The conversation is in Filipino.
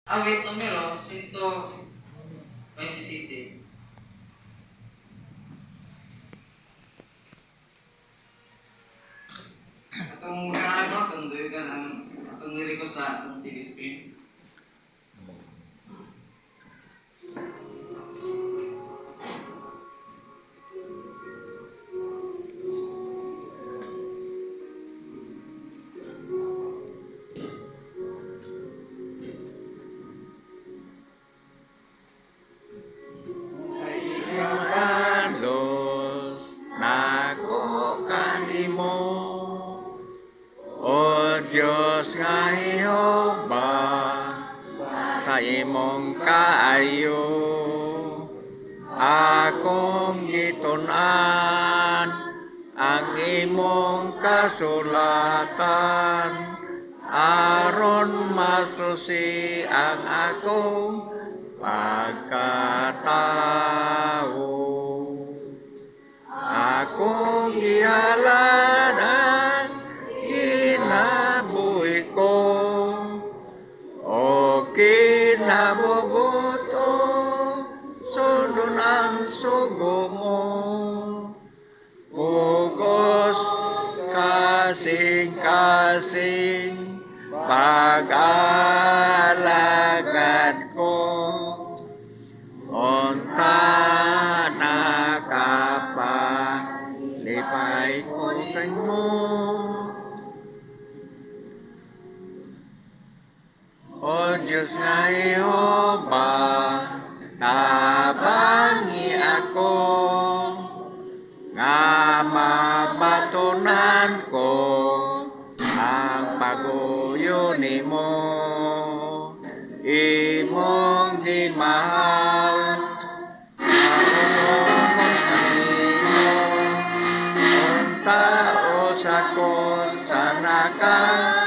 Awit numero 127. Atong mag-aaral mo, atong duyogan ang atong niriko sa atong TV screen. Halos nako kanimo, O Diyos nga Jehova, sa imong kaayo, akong gitun-an ang imong kasulatan, aron masusi ang akong pagkatao. Akong gihalad ang kinabuhi ko, o kinabubuto, sundon ang sugo mo. Ugos kasing-kasing pag-alagad ko, unta nakapalipay ko kanimo. O Diyos nga Jehova, tabangi ako, nga mabatunan ko ang paguyo nimo. Imong ginmahal, unta o sakon sa nakang